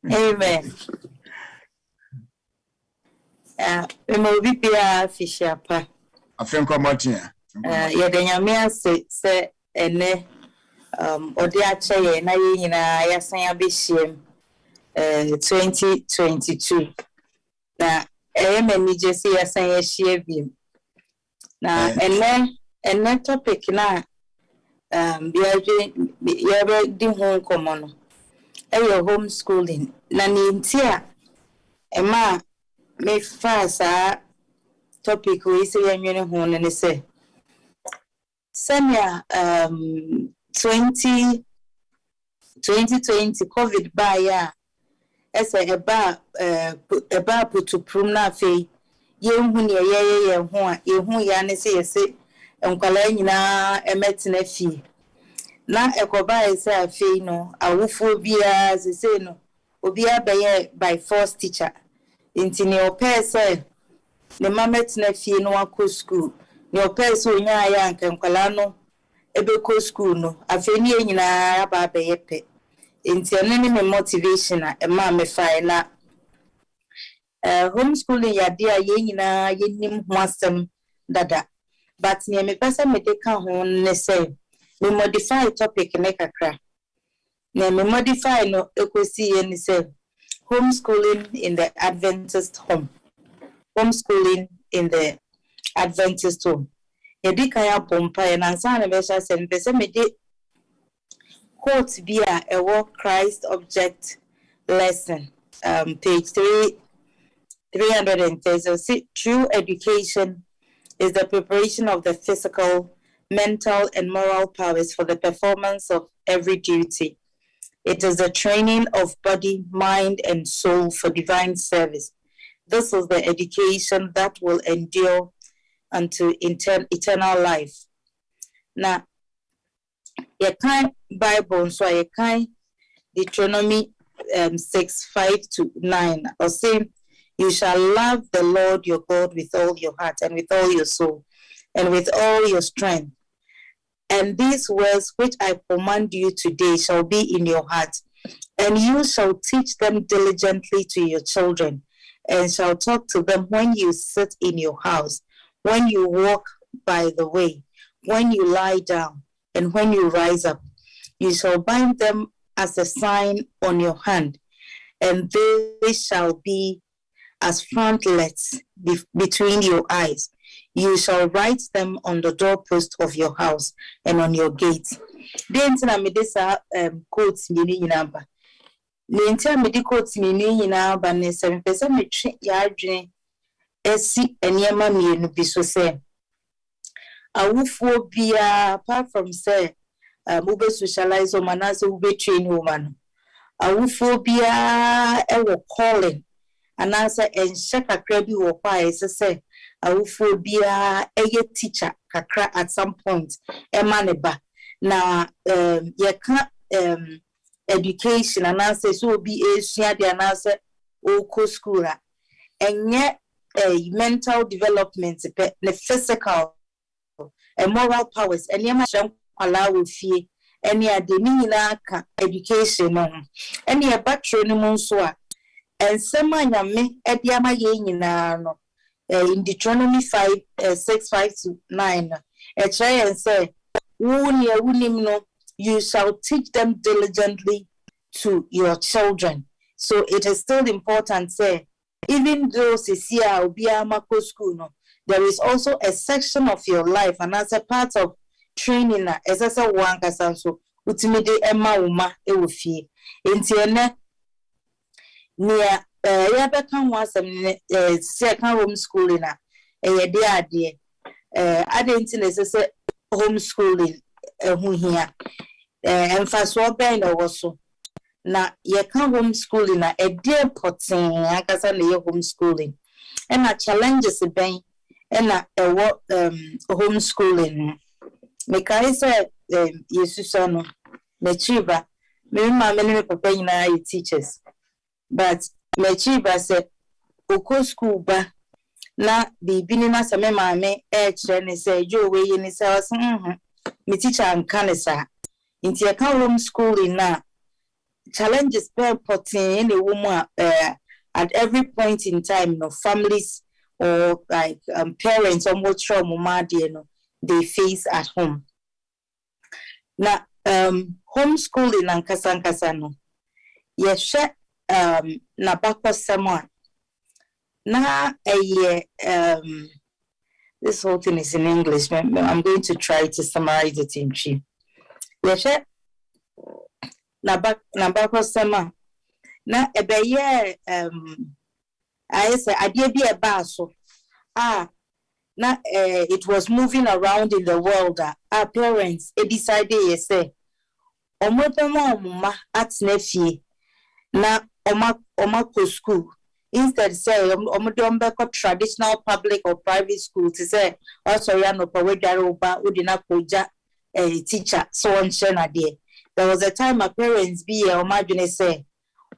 Amen. Emo bia fisher pa. Afenko Martin. Ye de nyame se ene odi ache ye na ye nyina yasan abehiem 2022. Na mani je se yasan ye hie biem. Na ene topic na bia ye di ho komo no. Homeschooling. Na ni ntia ema me fasa topic we say yanwene ho ne se Sanya 2020 COVID ba ya ese eba putu prum na fe ye hu ne ye ho a ye hu ya ne se yese enkwala nyina emetena fi na ekoba ese afi no awufo bia se no obi abaye by force teacher inti ne opese ne mametena fi no akọ school ne opese onya ya anka nkwala no ebe ko school no afi ne nyina aba abaye pe inti ene ne motivation na ema me fa na homeschooling ya dia ye nyina ye nim ho asem dada but ne me pese me de ka ho ne say me modify topic ne kakra ne me modify no ekosi ye ni say homeschooling in the Adventist home. Homeschooling in the Adventist home. Edika ya pompa ya nansa na besha se mpese me de quote bia ewo Christ object lesson page 330. True education is the preparation of the physical, mental, and moral powers for the performance of every duty. It is the training of body, mind, and soul for divine service. This is the education that will endure unto eternal life. Now, you can Bible, so you can Deuteronomy 6:5-9, or say, you shall love the Lord your God with all your heart and with all your soul and with all your strength. And these words which I command you today shall be in your heart, and you shall teach them diligently to your children, and shall talk to them when you sit in your house, when you walk by the way, when you lie down, and when you rise up. You shall bind them as a sign on your hand, and they shall be as frontlets between your eyes. You shall write them on the doorpost of your house and on your gates. Then na me this quotes ni nyinaba. Ntia me di quotes ni nyinaba ne se pese me twe ya adwen esi eniema mienu bi so se awufo bia apart from say ube socialize o manase ube train o man awufo bia ewo calling anasa enhye kakra bi wo kwa ese awufo bia eye teacher kakra at some point emaneba na ye ka education anasa so bi esua de anasa o school enye mental development the physical and moral powers enye ma allow fie ene ade ni nyina ka education no ene e batro ni mo nso a ensema nyame ede ama ye nyina no in Deuteronomy 6:5-9 it try and say wunim no you shall teach them diligently to your children. So it is still important say even though Cecilia obia mako school no there is also a section of your life and as a part of training na esasa wanka sanso utimide ema uma ewofie enti ene nia ya beka ho asem se kan homeschooling na ye de ade enti na esese homeschooling hu hia emfaso ben na woso na ye kan homeschooling na e de poten akasa na ye homeschooling na challenges ben na ewo homeschooling mekai say yesusa no mechiba me ma me ne papa nyina are teachers but mechiba say oko school ba na bibi ni na se me ma me kire ne say jo we yi ni say me teacher am kan sa nti e kan home schooling na challenges per potting a woman at every point in time, families or like parents or more trauma, they face at home. Now, homeschooling and kasankasano. Yes, na bako sama. Na this whole thing is in English. I'm going to try to summarize it in Chi. Yes, na bako sama. Na ebeye I say idea be a baso. Na it was moving around in the world. Our parents decided yes say omodema at nefi na oma ko school instead say omodom traditional public or private school to say also ya no pa we dare oba udina koja teacher so on shena there. There was a time my parents be omadwene say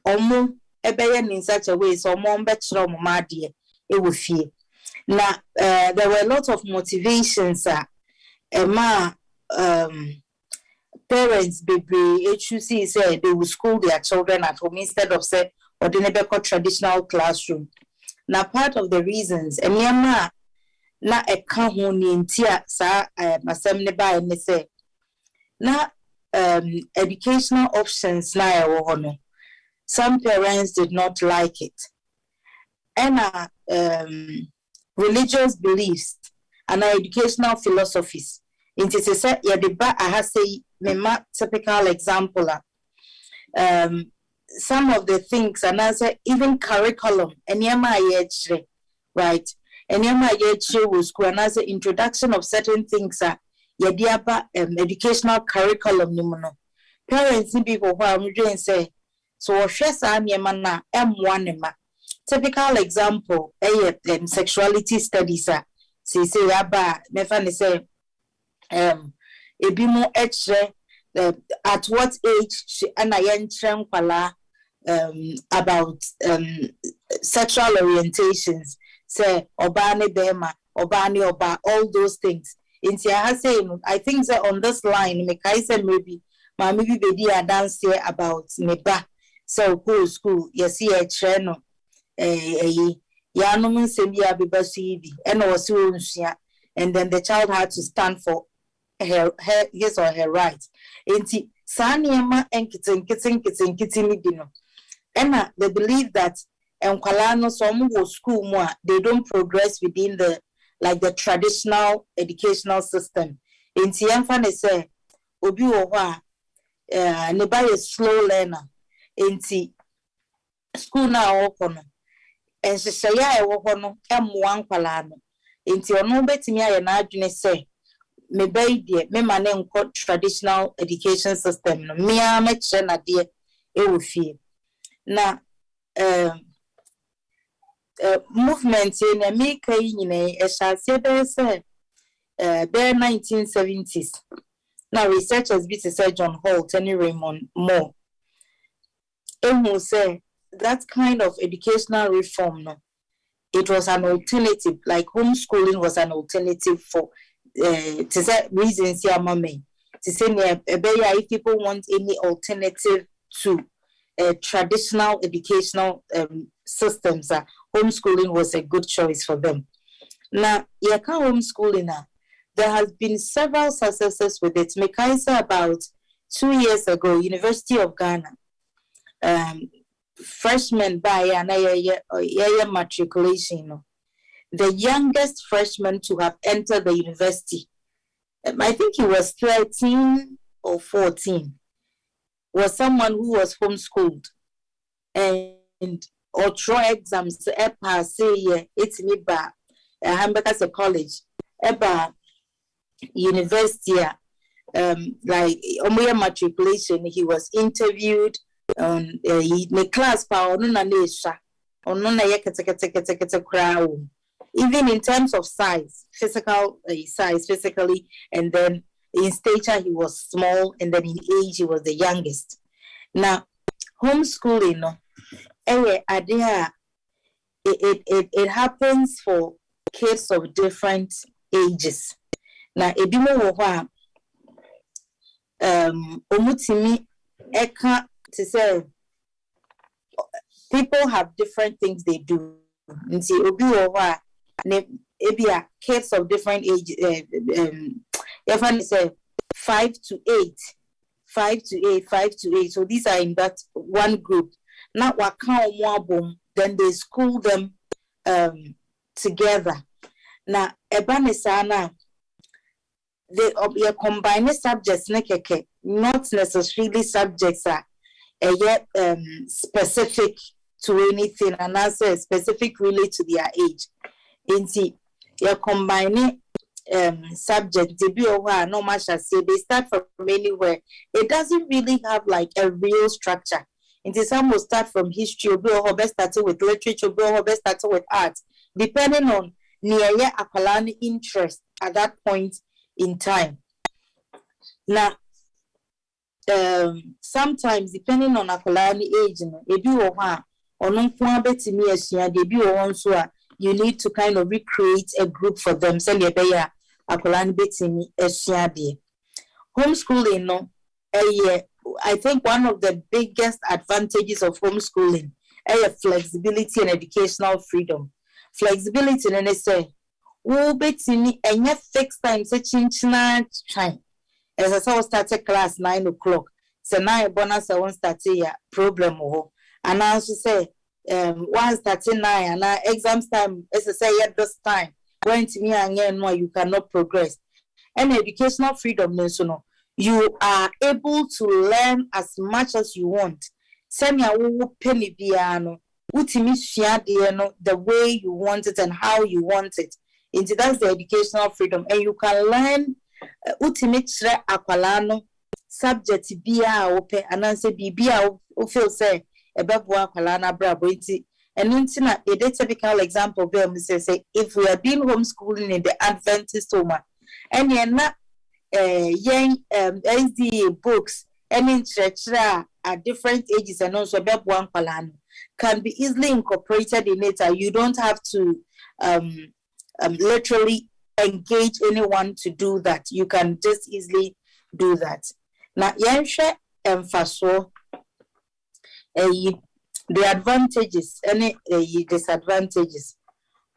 omo ebeye in such a way so omo mbekro omo ma de e wo fie. Now, there were a lot of motivations. Parents, baby, HUC said they would school their children at home instead of say or the never traditional classroom. Now, part of the reasons, and na a kahuni tia sa masem by and say na educational options na some parents did not like it, and religious beliefs and educational philosophies. In this set, I have say my typical example. Some of the things and answer even curriculum and right. And was and as introduction of certain things educational curriculum parents people who are say so na M1 typical example sexuality studies say aba never say ebimo extra at what age and I about sexual orientations say obani bema obani oba all those things in I think that on this line me kai say maybe baby a dance here about meba so go school yes here no yanom nsem ya bebasu bi and was and then the child had to stand for his or her rights. Enti saniema enkitten bi no. And they believe that enkwala no some go school more they don't progress within the traditional educational system. Enti emfa ne say obi wo ho a ne ba ye slow learner. Enti school na okono and she ya ewo ho no emmoa nkwala no. Enti ono betimi aye na adwene say me baby me mane nko traditional education system no me a me kire na de e wo fie na movement na me kai nyine e shase be say be 1970s now researchers be say John Holt and Raymond Moore who say that kind of educational reform no it was an alternative like homeschooling was an alternative for to say reasons here mommy to say if people want any alternative to traditional educational systems homeschooling was a good choice for them. Now homeschooling there has been several successes with it. Mekaisa about 2 years ago University of Ghana freshman by an matriculation the youngest freshman to have entered the university, I think he was 13 or 14, was someone who was homeschooled and or try exams it's me ba Hamburg college eba university like matriculation he was interviewed on the class power no na nesha ono na yekete crowd. Even in terms of size, physical size, physically, and then in stature he was small, and then in age he was the youngest. Now, homeschooling, it happens for kids of different ages. Now, edimo wo omutimi eka to say people have different things they do. And see, kids of different age. If I say 5 to 8, 5 to 8, 5 to 8. So these are in that one group. Now, then they school them together. Now, ebanisana, they combine subjects, not necessarily subjects are yet specific to anything, and also specific really to their age. In see, you combine subject, no much as say they start from anywhere. It doesn't really have like a real structure. Into some will start from history, or best started with literature, or best started with art, depending on near Akalani interest at that point in time. Now, sometimes depending on Akalani age, you need to kind of recreate a group for them. Homeschooling, no, I think one of the biggest advantages of homeschooling is flexibility and educational freedom. Flexibility, and they say, and yet fixed time, such time. As I saw started class 9 o'clock, so now bonus I won't start a problem. And I also say, one starting 9 and now exams time, as I say at this time, when to me and you cannot progress. And educational freedom means you are able to learn as much as you want. Send your penny piano, the way you want it and how you want it. And that's the educational freedom. And you can learn ultimate aqualano subject bia open and answer bia who feel say about aqualana brabo. And into a typical example, say if we are doing homeschooling in the Adventist home, and you're not young SD books and in church at different ages and also one can be easily incorporated in it. You don't have to literally engage anyone to do that. You can just easily do that. Now, Yansha and Faso, the advantages and disadvantages.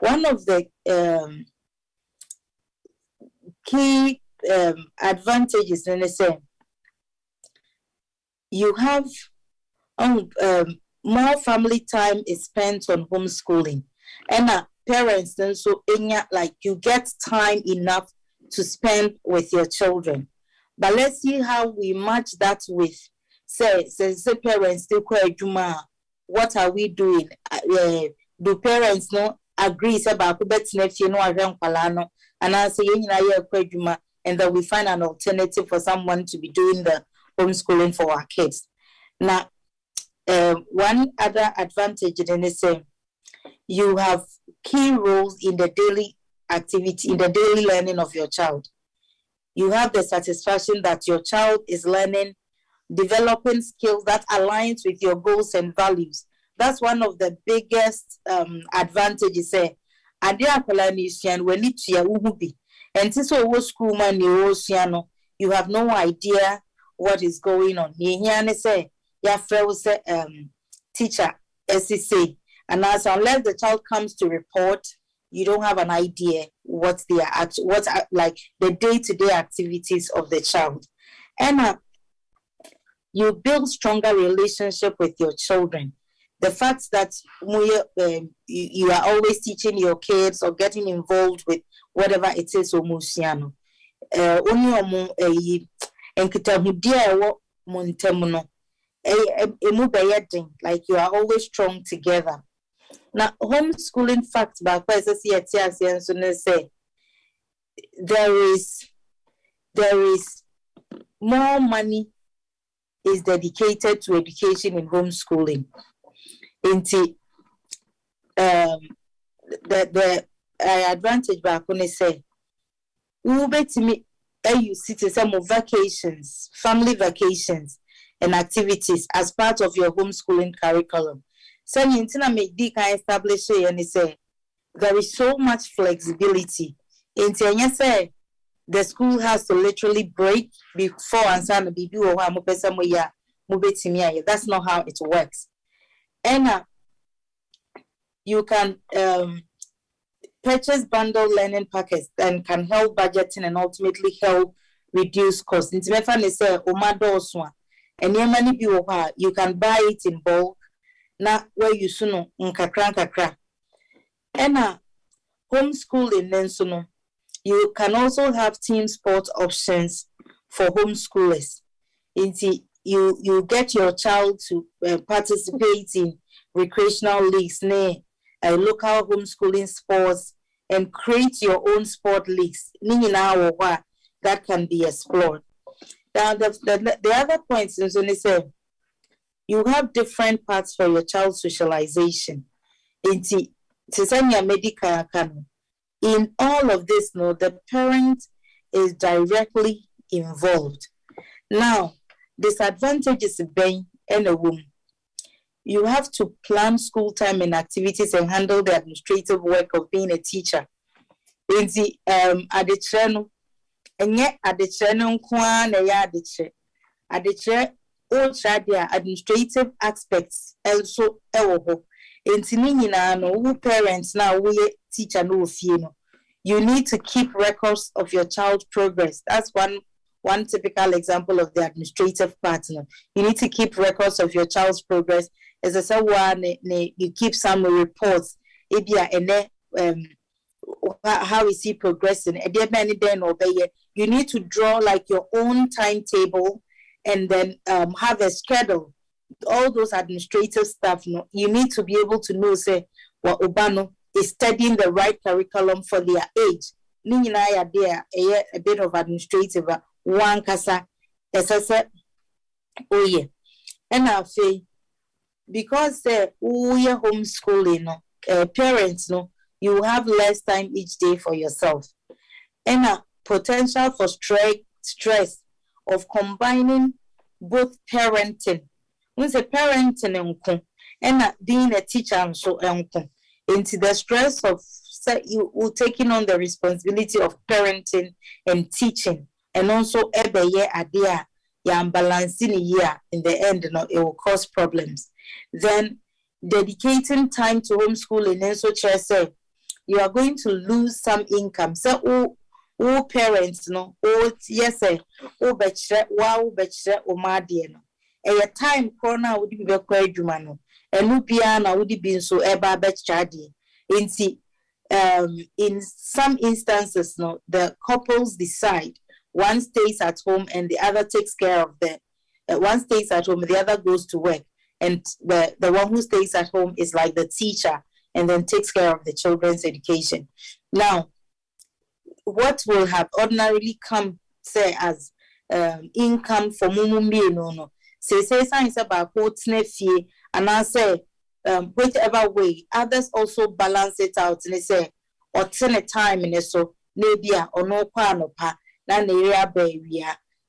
One of the key advantages in the same, you have more family time is spent on homeschooling, and parents then so like you get time enough to spend with your children. But let's see how we match that with say parents still quite juma. What are we doing? Do parents not agree about if you know and I say and then we find an alternative for someone to be doing the homeschooling for our kids. Now, one other advantage in the same, you have key roles in the daily activity, in the daily learning of your child. You have the satisfaction that your child is learning, developing skills that aligns with your goals and values. That's one of the biggest advantages. And so school man you have no idea what is going on. Teacher, SCC, and as unless the child comes to report, you don't have an idea what like the day-to-day activities of the child. And you build stronger relationship with your children. The fact that you are always teaching your kids or getting involved with whatever it is, like you are always strong together. Now, homeschooling facts back say there is more money is dedicated to education in homeschooling. Into the advantage back when they say we bet me you sit some vacations, family vacations and activities as part of your homeschooling curriculum. So you make the kind establish and say there is so much flexibility. Into say the school has to literally break before and some baby or That's not how it works. And you can purchase bundle learning packets that can help budgeting and ultimately help reduce costs. It's me say and you can buy it in bulk. Na where you suno nkakra. And homeschooling then suno. You can also have team sport options for homeschoolers. You get your child to participate in recreational leagues, local homeschooling sports, and create your own sport leagues. That can be explored. Now, the other points is when they say you have different paths for your child's socialization. In all of this, the parent is directly involved. Now, disadvantages being in a womb. You have to plan school time and activities and handle the administrative work of being a teacher. Administrative aspects also parents now teacher you need to keep records of your child's progress. That's one typical example of the administrative partner. You need to keep records of your child's progress. As I said, you keep some reports. How is he progressing? You need to draw like your own timetable and then have a schedule. All those administrative stuff, you need to be able to know, say, what Obano is studying the right curriculum for their age. There a bit of administrative one kasa SSA. Oh yeah. And I say because we are homeschooling, parents you have less time each day for yourself. And potential for stress of combining both parenting. When say parenting and being a teacher and so into the stress of you taking on the responsibility of parenting and teaching, and also every year idea balancing a year in the end, it will cause problems. Then dedicating time to homeschooling and so say you are going to lose some income. So all parents yes betche o madie a time corner would be quite humano and lupiana would be so eba betchadi in some instances the couples decide one stays at home and the other takes care of one stays at home, the other goes to work, and the one who stays at home is like the teacher and then takes care of the children's education. Now, what will have ordinarily come, say, as income for Mumumbi, say science about what's nephew, and I say, whichever way, others also balance it out and they say, or 10 time in so, maybe or no pa, then area baby,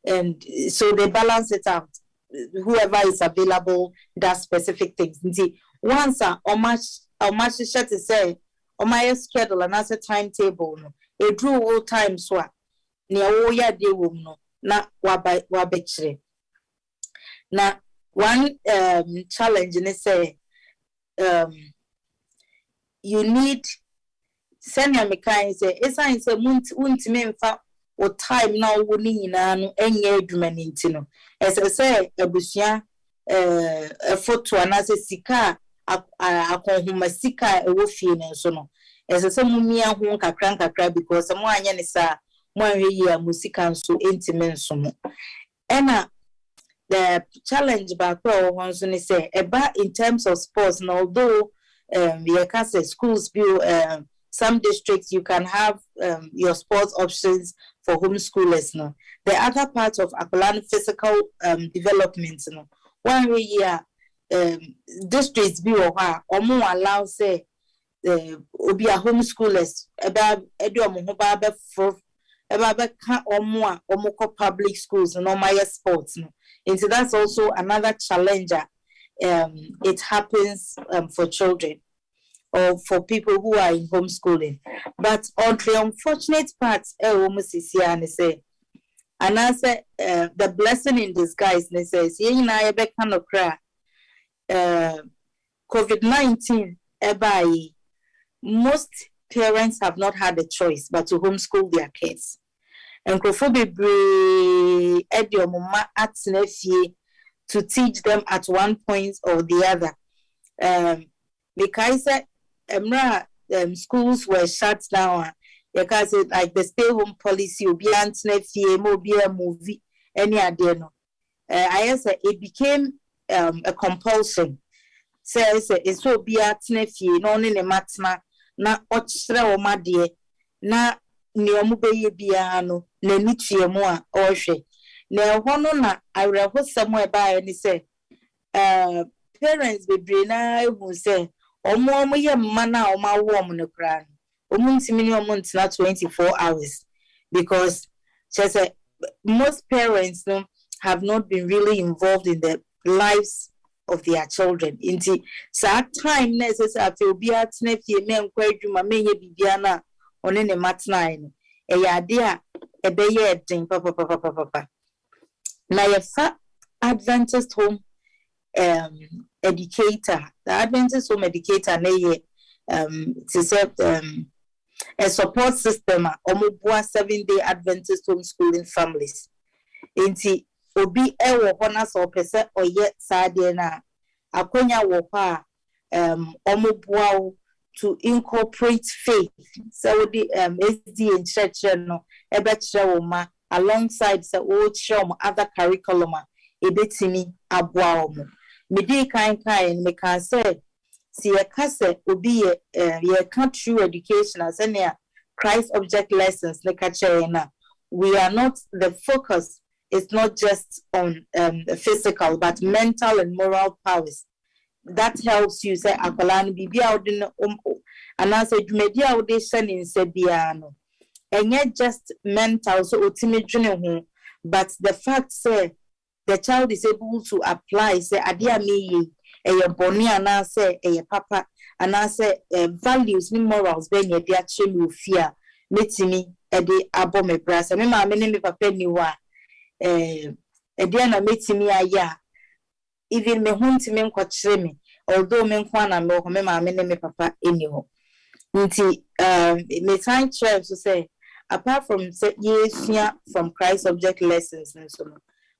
and so they balance it out. Whoever is available does specific things. Once or much is to say, or my schedule and as a timetable, a drew all time swap near all ya de woman, not wabetche. Now, one challenge in say, you need send your mechanic say, it's a won't mean or time now winning in an engagement. As I say, a bushia a photo and as a sika, a sika a wolfine and so on. As I say, Mumia won't a crank a crab because someone is a 1 year music so intimate. And the challenge back once when say about in terms of sports, and although you can say schools build some districts you can have your sports options for homeschoolers. The other part of Apollon physical development, 1 year districts be or more allow say be a homeschoolers about public schools and my sports. And so that's also another challenger. It happens for children or for people who are in homeschooling. But on the unfortunate part, almost is here and say And I said, the blessing in disguise, they says, I be kind of cry. COVID-19, most parents have not had a choice but to homeschool their kids. And Krofobebe Ediomuma at Snefie to teach them at one point or the other. Because schools were shut down. Because like the stay home policy will be Snefie, mobile movie, any idea no. I say it became a compulsion. Says it's so be at Snefie, no in a matna, na ochra or madie, na neomube biano, ne nichie moa or she. Ne hono na I will somewhere by and say, parents be brina who say, or more mana or my woman a crown. Months not 24 hours because she said most parents have not been really involved in the lives of their children. Inti sa time necessary to be at nephew men kwedwuma menye bibiana one ne matnine e yade a beye din papa na yefa Adventist home educator. The Adventist home educator na ye to serve a support system omubua 7-day Adventist homeschooling families. Inti obi ewo hona so pese oye sade na akonya wo pa omubua to incorporate faith. So the SD in church no ebe kire ma alongside the old show other curriculum ebetimi aboa omo. Me dey kind me can say see a case obi ye can't true education as any Christ object lessons na we are not the focus is not just on physical but mental and moral powers that helps you say akolani bibia odin and I said media audition in sebiano and yet just mental so ultimate ho but the fact say the child is able to apply say adia me a boni and say a papa and I say values ni morals ben ye dia chemu fear metimi e de abome brasa me ma me papa ni wa e dia na metimi aya even me huntimi nkokire me although me nkwa na me ma me papa eni ho nti me time tribe to say apart from say yesia from Christ object lessons and so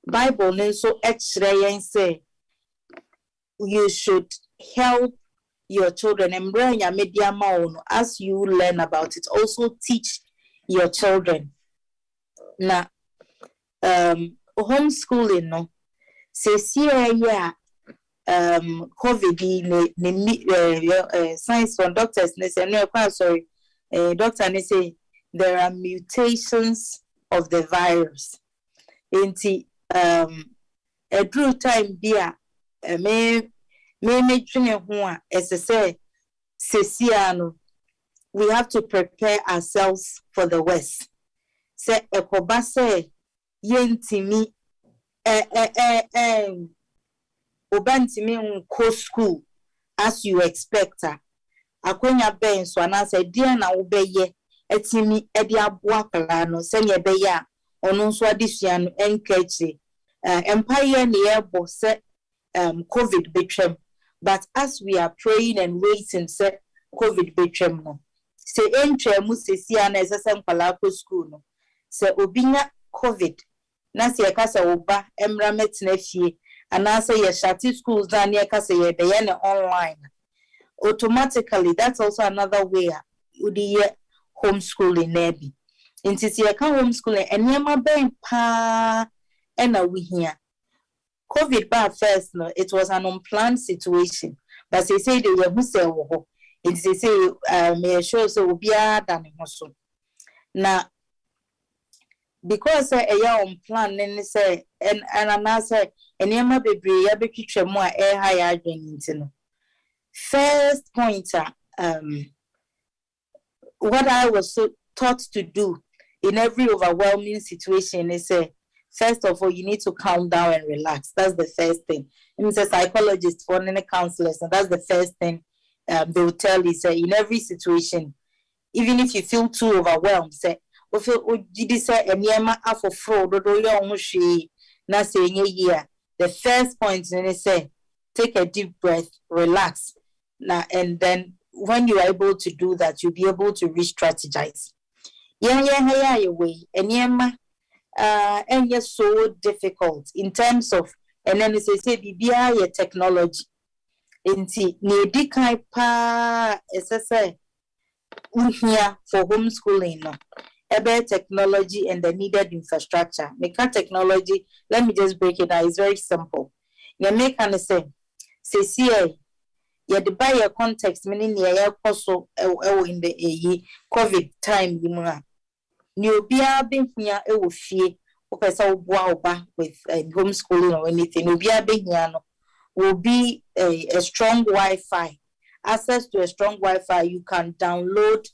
Bible no so ekire say you should help your children and bring your media maono as you learn about it also teach your children na homeschooling no say yeah COVID ne science from doctors ne say no sorry doctor ne say there are mutations of the virus inti a true time bia me dream ho a as say sesiano we have to prepare ourselves for the worst say ekoba say yentimi obantimi nko school as you expect akonya ben so na say dia na wo beye etimi e de aboa kala no se ne beye a ono so adesua no enkachi empire ne ebo se COVID betray but as we are praying and waiting say COVID betray no say entry mu sesia na esesem kwala ko school no say obinya COVID na se yakasa oba emra metina fie ana say ye shati schools na ne yakasa ye be ye online automatically that's also another way udi homeschooling nebi intisi ye kan homeschooling enema ben pa ena we here COVID bad first no it was an unplanned situation but they say they who say wo it say me sure so obia da ne ho so na because unplanned and say and I say enema bebre ya betwitwa mu a high adwen ntino first pointer what I was so taught to do in every overwhelming situation is say first of all you need to calm down and relax. That's the first thing. I'm a psychologist for any counselors and that's the first thing they will tell you say in every situation even if you feel too overwhelmed say ofe ojidi say eniema afoforo dodo ye ohwo hwe na say enye year. The first point is say take a deep breath, relax. Now and then when you are able to do that, you'll be able to re-strategize. Yeah, way. Eniema and yes, so difficult in terms of, and then it say BBI technology. Inti ne kai pa SSA here for homeschooling no. About technology and the needed infrastructure. Make technology, let me just break it down. It's very simple. You make an say CA, you buy your context, meaning you also in the COVID time. You be a being here, it will fear, okay, so with homeschooling or anything. You be a being here, will be a strong Wi-Fi. Access to a strong Wi-Fi, you can download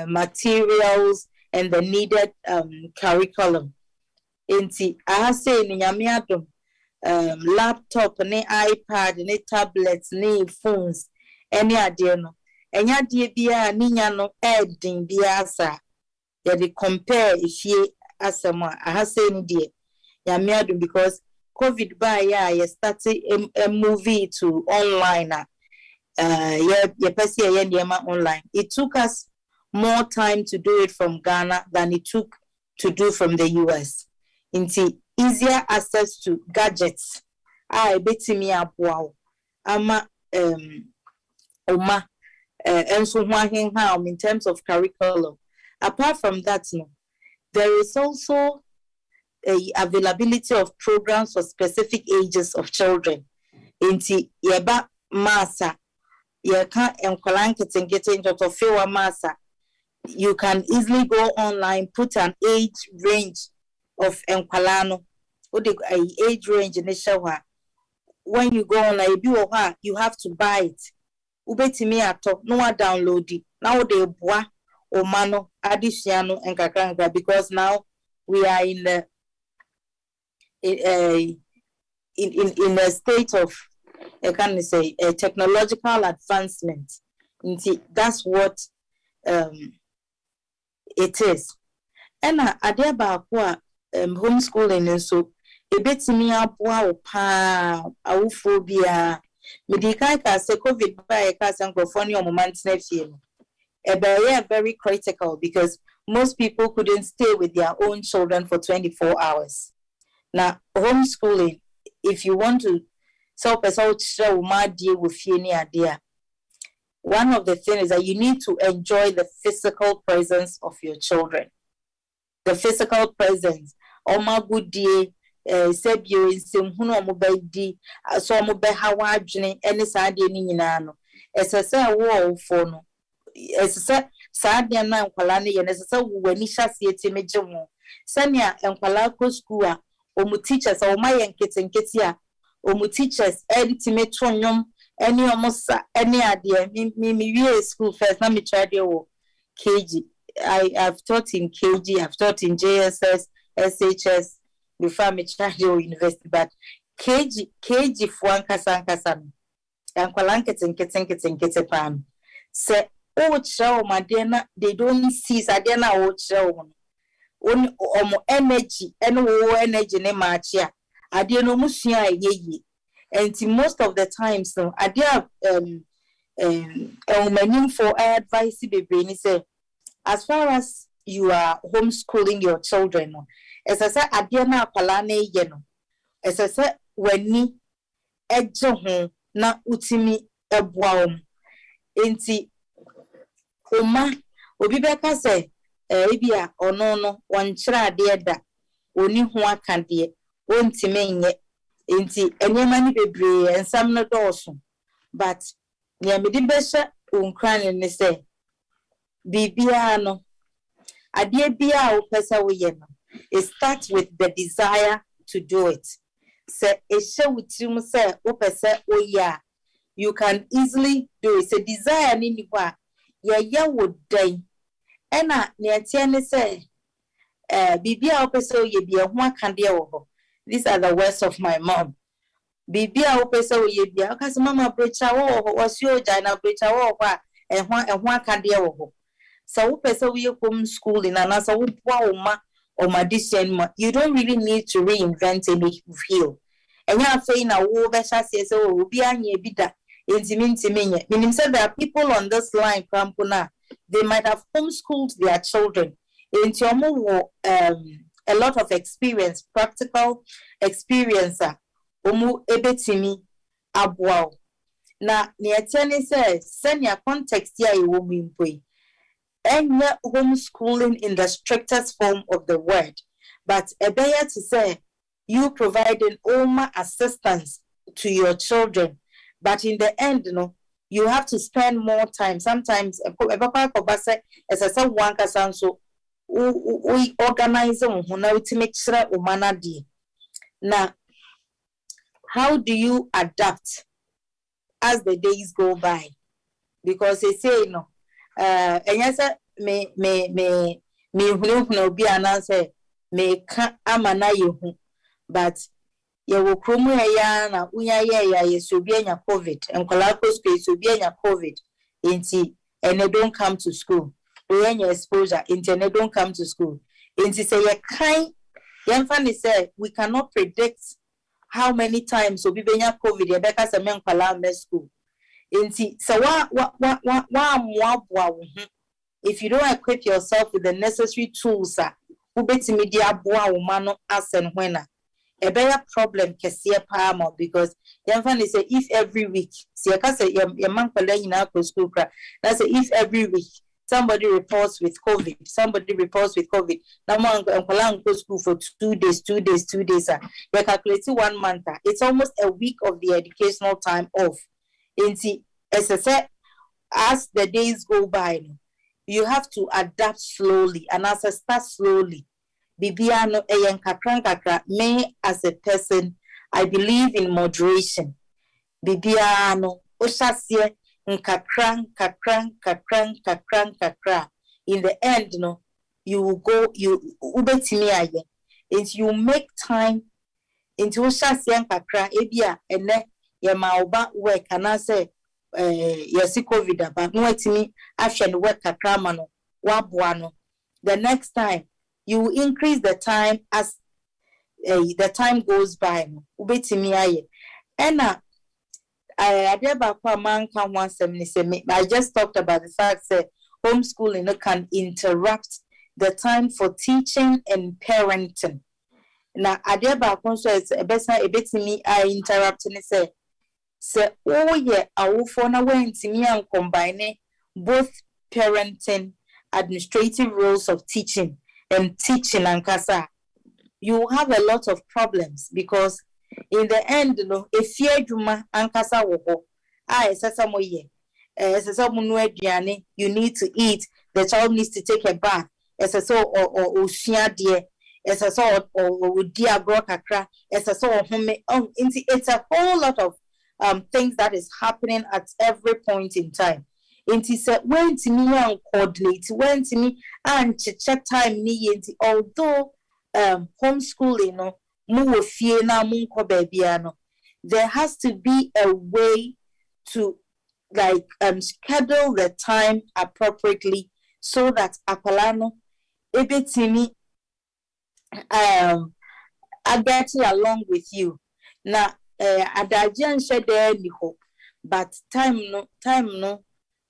materials and the needed curriculum. Inti, I say in Yamiadum, laptop, ne iPad, ne tablets, ne phones, any idea no. Any idea bia ninya no adding biasa. Ya de compare if ye asama. I say ni dear. Yamiadum because COVID by ya started a movie to online. Online. It took us more time to do it from Ghana than it took to do from the US. Into easier access to gadgets. I bet me up wow. Ama and so in terms of curriculum. Apart from that, no, there is also a availability of programs for specific ages of children. Into yeba masa, you can't getting out of fewer masa. You can easily go online, put an age range of enkwalano. What the age range in the shower. When you go online, you have to buy it. Ubetimi ato, no one download it. Now they bois or mano, adiciano and kakanga because now we are in the in a state of I can say a technological advancement. That's what it is. And I dare about homeschooling and so a bit to me up wow pa phobia medical say COVID by a cast and California moments next year. Very critical because most people couldn't stay with their own children for 24 hours. Now homeschooling, if you want to self show my deal with any idea. One of the things is that you need to enjoy the physical presence of your children. The physical presence. Oh my good day, said you in some huno so mo be hawajne any side ni nyina. As I say war for no. As I say sadia na nkwala ne ye na say wani hyase etemeje mo. Sania nkwala ko school a omu teachers o ma yen ketenketi a omu teachers editime tonyom any almost any idea me school first na me try there KG. I've taught in KG, I've taught in JSS, SHS before me try there university, but KG for ankasa and kwalankete pan say oh show my dear they don't see sadena oh show on energy and energy ne matcha adie no musua ye. And most of the times, so I did for advice, baby. Say, as far as you are homeschooling your children, as I said, I did not palane yeno. As I said, when ni edge na utimi ebuam. Enti oma obibeka say, ebia ono one chra deada, oni hua kandie, ontime inti enyema ni bebre ensam no dooso but nya me di besha unkran ne say bibia no ade bia wo pesa wo ye no it starts with the desire to do it say e she wutim say wo pesa wo ya you can easily do it say desire ni ni kwa ye wo dan ena ne atie ne say bibia wo pesa wo ye bia ho akande wo ho. These are the words of my mom. Bibia opesa oyebia kasi mama brecha wo was yo jana brecha wo kwa ehwa kande wo. So person we homeschooling and as a you don't really need to reinvent any wheel. And you are saying now will be anya bida meaning said there are people on this line, Krampuna, they might have homeschooled their children into a lot of experience, practical experience. Omu ebetimi abwao. Na niateni send your context here you and homeschooling in the strictest form of the word, but a better to say you providing all assistance to your children, but in the end, you have to spend more time. Sometimes as I said, one person so we organize them to make sure now. How do you adapt as the days go by? Because they say, and yes, me be an answer, me amana you, but you will crumu ya so be COVID, and Colacos so be COVID, and they don't come to school. We exposure, and they don't come to school. And say, young family say, we cannot predict how many times so be COVID, you better say, men school. So if you don't equip yourself with the necessary tools, a better problem can see a palm because say if every week, see I say your man school, that's if every week somebody reports with COVID, Now one go school for 2 days. You're calculating 1 month. It's almost a week of the educational time off. As I said, as the days go by, you have to adapt slowly, and as I start slowly, Bibiano me as a person, I believe in moderation. Bibiano Oshasye kakran. In the end, you will go, you ubetimi and you make time into Oshasye kakra ebia ene ye maoba work and I say yesi COVID but no etimi after the work kakra mano wabuano. The next time you will increase the time as the time goes by. Ubetimi aye. Ena I just talked about the fact that homeschooling can interrupt the time for teaching and parenting. Now, Adeba also is a better a bit me. I interrupt and say, oh, yeah, I will phone away to me and combine both parenting, administrative roles of teaching and kasa. You have a lot of problems because in the end, if you do ankasa woho, you need to eat, the child needs to take a bath, or it's a whole lot of things that is happening at every point in time. When to me coordinate, when to me and check time although homeschooling there has to be a way to schedule the time appropriately so that Apolano ebetimi I get along with you. Now adajian share there ni hope, but time no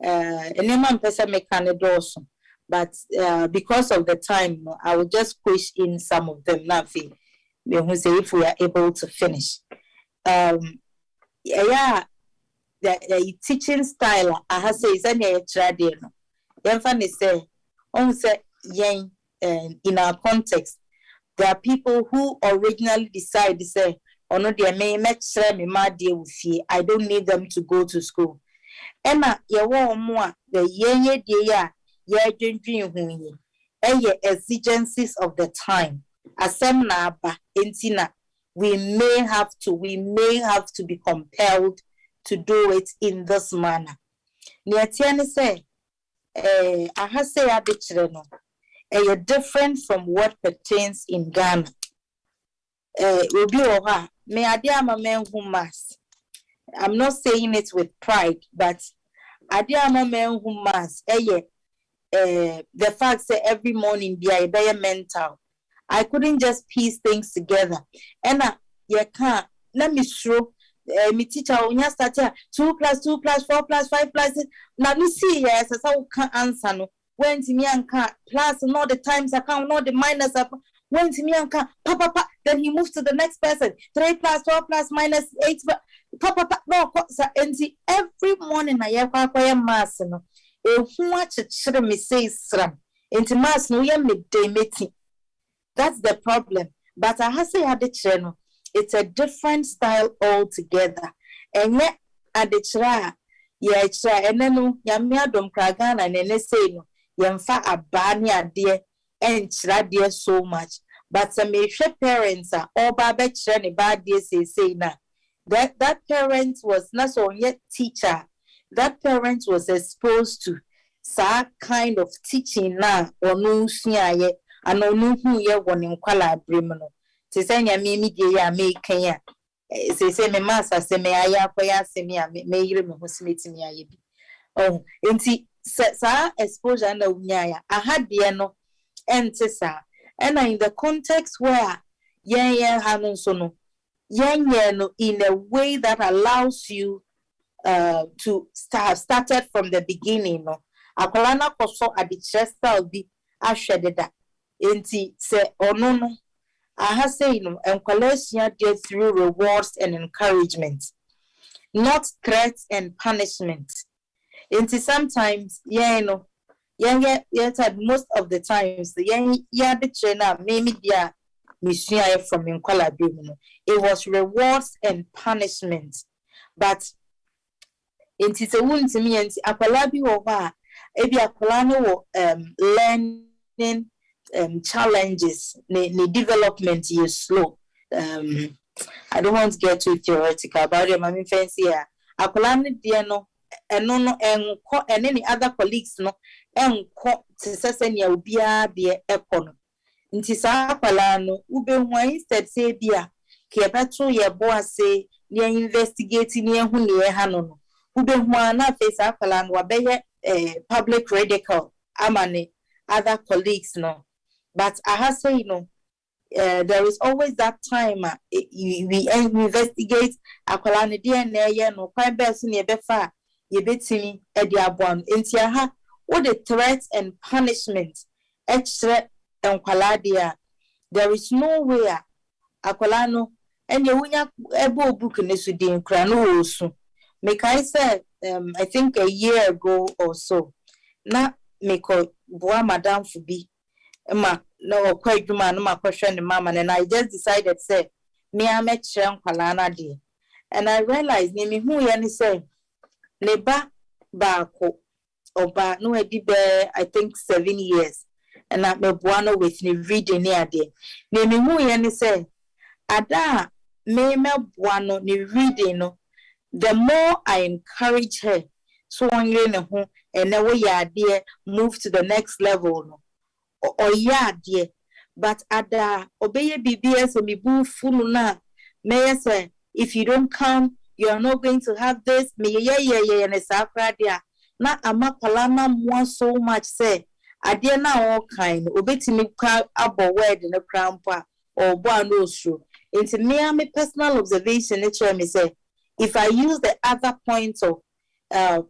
any man person make an also. But because of the time, I will just push in some of them. Now, if we are able to finish, the teaching style I have said is any tradition. Then funny say, in our context, there are people who originally decide to say, "Oh no, they may make sure me my deal with you. I don't need them to go to school." Emma, you want more the dear. Exigencies of the time. We may have to be compelled to do it in this manner. Niatiani say, I have say a different from what pertains in Ghana. May I dear my man who must. I'm not saying it with pride, but I dear my man who must. the fact that every morning be a mental. I couldn't just piece things together. And you can't. Let me show. Me teacher when you start here 2 + 2 + 4 + 5 +. Now me see yes, as I can't answer no. When to me and can't plus and all the times I count, all the minus up. When to me and can't papa. Then he moves to the next person. 3 + 4 + -8. Papa no. And see every morning I have a mass no. Who watch a me say sram. Into mass no midday meeting. That's the problem. But I have say at the channel, it's a different style altogether. And yet at the try, yeah, try and then yamia dom kragan and then say no, yamfa a banya dear and try dear so much. But some parents are all bad bad dear say na. That parent was not so yet teacher. That parent was exposed to some kind of teaching now or no snya. And no who ye one in Kuala Brimano. To say ya me ya make Kenya. Say me master, say me aya koya, say me may you me husmate me aye. Oh, inti sa exposure and unyaya. I had the no and tessa. And in the context where hanon sono, no in a way that allows you to started from the beginning. No, akolana koso at the chest will be asheded that. Enti se onono aha say no enkwalasia dey through rewards and encouragement, not threats and punishment. Enti sometimes most of the times the the trainer maybe dia misua from enkwala bi no, it was rewards and punishment. But enti se wuntimi enti akwala bi wo ba ebi akwala no wo learning challenges, the development is slow. I don't want to get too theoretical about it. I'm fancy here. Akolani dear no, and no, and any other colleagues no, and to session ya ubia dear econo. Intisa Palano, ube one instead say beer, Kiapato ya boa say, near investigating near who near Hanono. Ube one face Apalan wabeye public radical, amane, other colleagues no. But I have say, there is always that time we investigate akwalani DNA no quite best in befa ye betimi e dia bwan enti aha what the threats and punishment extra enkwaladia. There is no way akwalano and ye wunya ebo book ne su din kra no osu. Make I said I think a year ago or so na me ko boa madam fubi ma no quite man no ma question the mama, and I just decided say me I met kwalana de. And I realized me who yani say neba ko oba no edi be I think 7 years, and I me buano with me reading near de. Me who yani say ada me buano ni reading no. The more I encourage her, so on you know, and then we are there, move to the next level no. Or yeah, dear, but ada obey BBS and be boo full na. May I say, if you don't come, you are not going to have this. Me and a sacradia. Na amakwalana more so much say. Adia na all kind. Obey to me abo word in a crown pa or one no. Into me personal observation, nature me say, if I use the other points of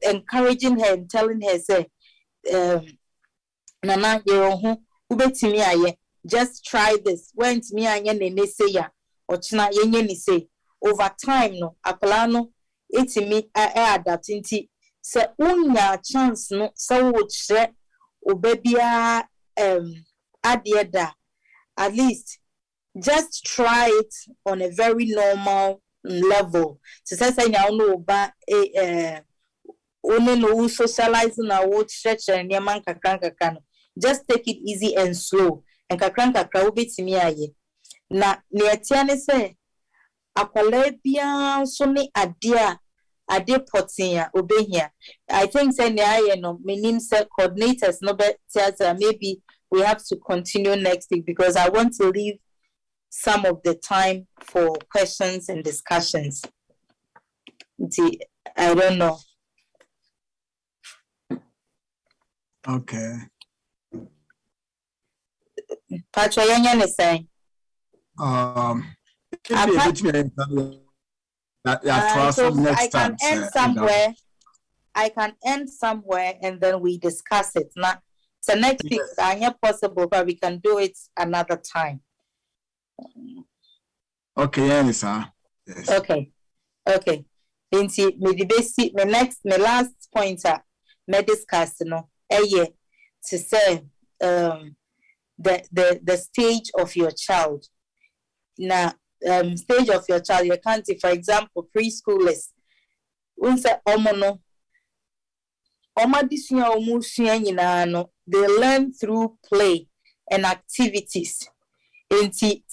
encouraging her and telling her say, Nana, you ubetimi aye. Just try this. When me anye ne say ya, or china yenye ni say. Over time no, akolano etimi adapt inti. Se unya chance no, so would share ubebia adieda. At least just try it on a very normal level. To say nya no ba only no socializing na wo church and yaman kakran. Just take it easy and slow. And kakran ubetimi aye. Na neatiane say akwala bia so ne ade potia obehia. I think say ne aye no menim say coordinators no be theater. Maybe we have to continue next week because I want to leave some of the time for questions and discussions. I don't know. Okay. Patricia Serwaa is saying. So I can end somewhere. I can end somewhere and then we discuss it. Now, so next week, it's possible, but we can do it another time. Okay, yes. Okay. My last pointer, me discuss to say the stage of your child. Now, stage of your child, you can't see, for example, preschoolers. They learn through play and activities. And say,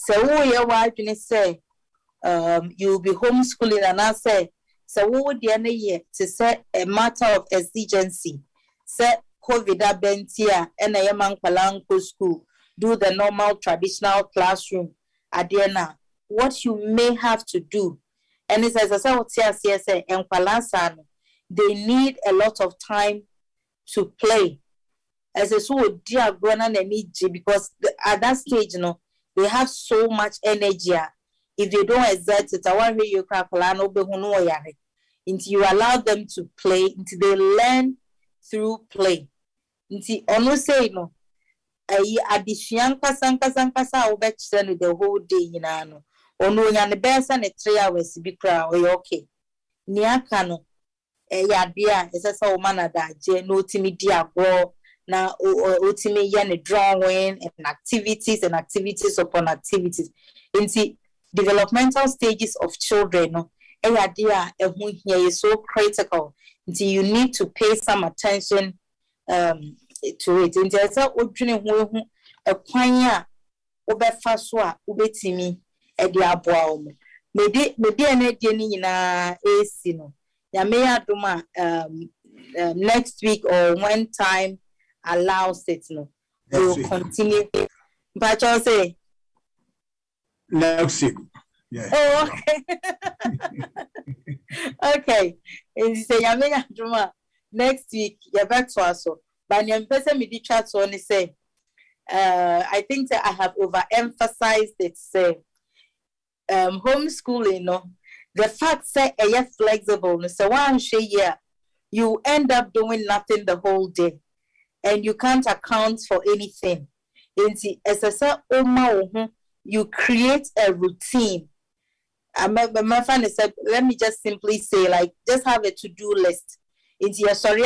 you'll be homeschooling, and I say, so what would the to say a matter of exigency? Say COVID bentia and a man palanco school, do the normal traditional classroom. Adiana, what you may have to do, and it says, and Palasano, they need a lot of time to play. As a so dear Gwana and because at that stage, they have so much energy. If they don't exert it, I want you until you allow them to play, until they learn through play. Until ono say no. Addition kasa obetchen the whole day no ono nya ne best and 3 hours bi kra okay ni aka no ya dia esesa o manada je no timi di agro na otimi ye ne drawing and activities upon activities into developmental stages of children no ya dia ehun here is so critical until you need to pay some attention to it. In there's a odwene a kwanya obefa so a obetimi e de aboa mo me de na de ni nyina esi no ya me adoma next week or when time allows it no we will continue. But I say next week. Yeah. Oh, okay. Okay. And say ya me adoma next week ya back to us. But me chat on say I think that I have overemphasized it. Say homeschooling, the fact say flexible. So one year you end up doing nothing the whole day, and you can't account for anything. You create a routine. My friend said, let me just simply say, like, just have a to-do list. Into your sorry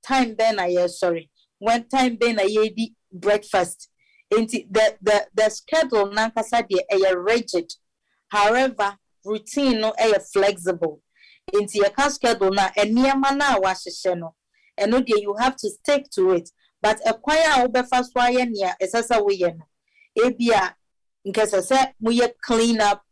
time then I sorry. When time then I eat breakfast. Into the schedule nankasa de rigid. However, routine no flexible. Into your schedule na na washisheno. And no you have to stick to it. But acquire over fast wire near esasa way. Ebia in case I said we clean up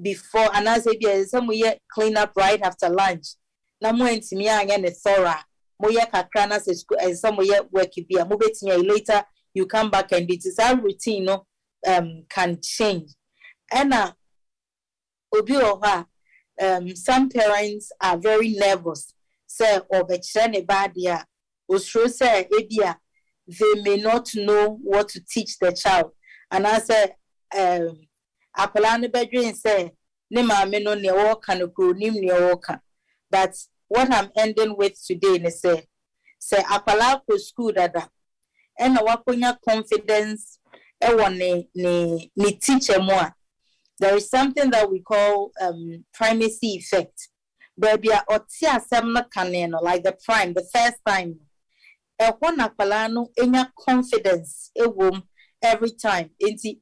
before and as some we clean up right after lunch. Na mo intimi anya thorough. Moya kakrana as some way work be a mobile later you come back and it is our routine can change. And some parents are very nervous. Say or betchene badia usro say ebia they may not know what to teach the child. And I say apalane bedrin say ne ma me no ne work and go nim ne work. But what I'm ending with today is say akwala ko school dada and wakonya confidence ne teacher mo. There is something that we call primacy effect. Baby otia semna kaneno like the first time. E wona akwala no enya confidence ewom every time. Enti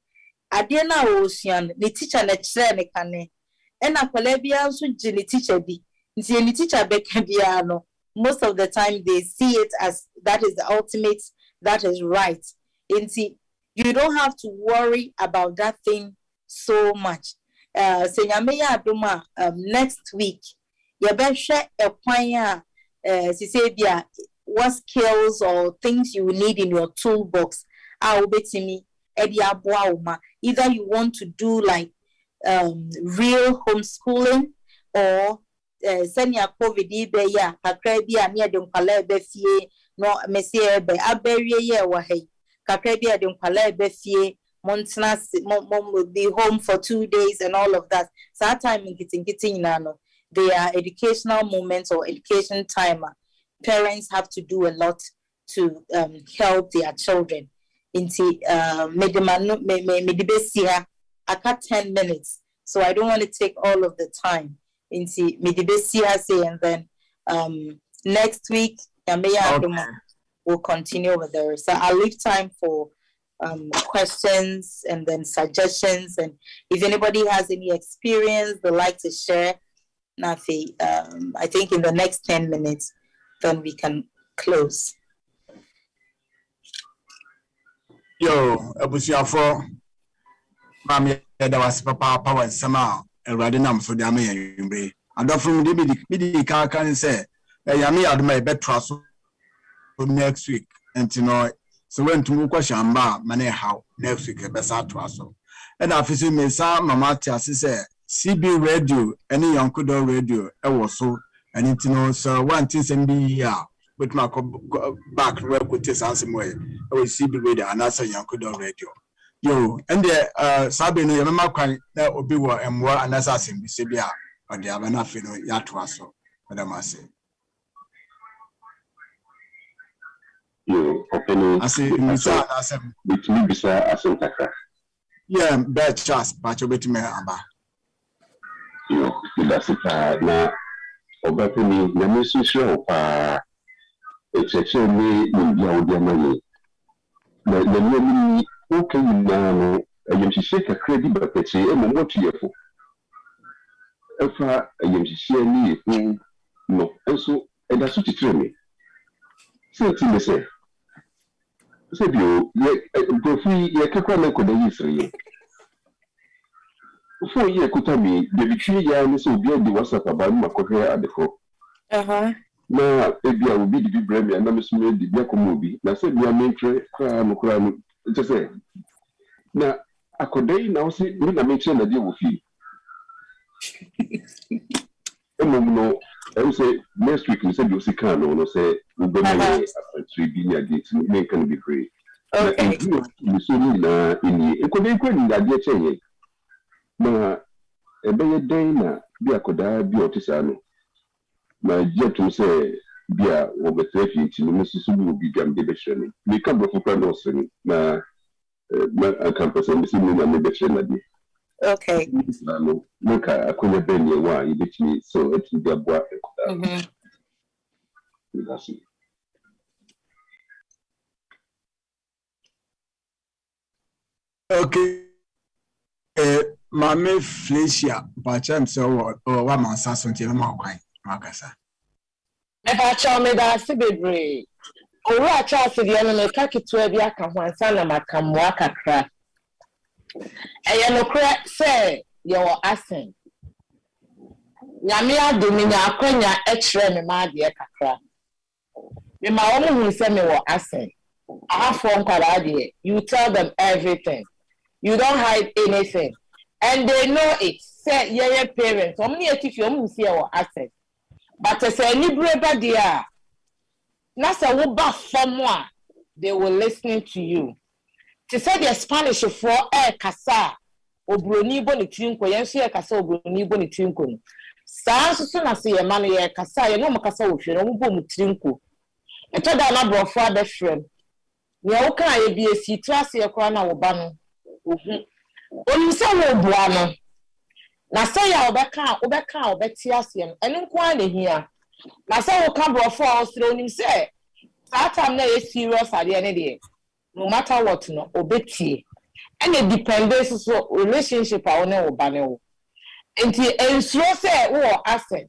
ade na wo suan ne teacher na kire ne kane. And akwala bia nso gi ne teacher bi. Nti teacher beka bia no most of the time they see it as that is the ultimate, that is right. Nti you don't have to worry about that thing so much. Senyame ya adoma next week ya behwe ekwanya sisebia what skills or things you need in your toolbox obetimi edi aboa uma. Either you want to do like real homeschooling or senior COVID be ya kakra bi a ne de nkwala be fie no mesie be aberie ye wa hai kakra bi a de nkwala be fie montana mom will be home for 2 days and all of that. So that time in getting no, they are educational moments or education time. Parents have to do a lot to help their children. Into medibesia, I got 10 minutes, so I don't want to take all of the time. Into medibesia say, and then next week, we'll continue with the rest. So I'll leave time for questions and then suggestions, and if anybody has any experience they'd like to share, Nafi, I think in the next 10 minutes, then we can close. Yo, abusiafo, mami da was papa power sama erade nam so de ame yimbre. Adofum de bi kan say, yami adoma e betra so next week, and you know, so when to go shamba mane how next week e be sa to aso. And afisi me sa mama tia say CB radio any Yankudo radio e was so, and you know, so one thing sem be ya with my back where could take some way. I will CB radio and answer Yankudo radio. Yo, and the Sabi no yama kwan na obi wo emwo anasa sem bi se bia o de abana fe no ya to aso. Madam ase. Yo, opening. I say Mr. Asem. Between Bisa Asem Takra. Yeah, bad chance, but you bet me aba. Yo, that's it. Na opening. Na me sure pa. It's actually me ya money. Na me okay na ayem share ka credit but it's e mo mo tiefo. Efa ayem share ni e no. Also, e da so titire me. Say me say. Say you go free ye kakwa me ko da yisri. For ye kutami de bitwi ya ni so bi di WhatsApp aba ma ko hwe adefo. Na ebi a obi di bremi na me so me di bia komo obi na say bia me tre kra no just say na akodai na o say me na me tre na di wo fi. No, I will say next week we said you see can no say we go make a 3 billion date me can be free. Okay. You so ni na ini e ko dey kwani da dey chenye. Na ebe ye den na bi akoda bi otisa no. Na je to say bi a wo betre fi ti no susu bi obi biam de be hwene. Me ka bro for no so ni na na campus and see me na me be hwene na di. Okay. No, look, I couldn't bend you one, you bet me, so it will be a boy. That's it. Okay. Mame Felicia, but I'm so or one man says until my wine, Marcasa. If I me that Sibri, or I try to the enemy, Kaki to a Biaka, one son of my Kamwaka crack. I am no say your accent. Yamia Domina Quenya extra me my dear Kakra. In my own who send me what accent. I have phone call idea. You tell them everything. You don't hide anything. And they know it. Say your parents. Only if you see our accent. But as a libra dear. Nasa will buff from one. They will listen to you. To say the Spanish for kasa obroni boni trinko yenso kasa obroni boni trinko no saa so na se ye man ye kasa ye no makasa wo hwe no mo bom trinko eto da na brofo abefrem ye wo kan ye bi esi trase ye kwa na wo ba no ohu oni se wo boa no na se ya obeka obeti ase no eni nko a na hia na se wo kan brofo osre onim se saa time na ye serious ade ne de no matter what no obeti and it depends so relationship a one obanewo enti ensuro say wo asset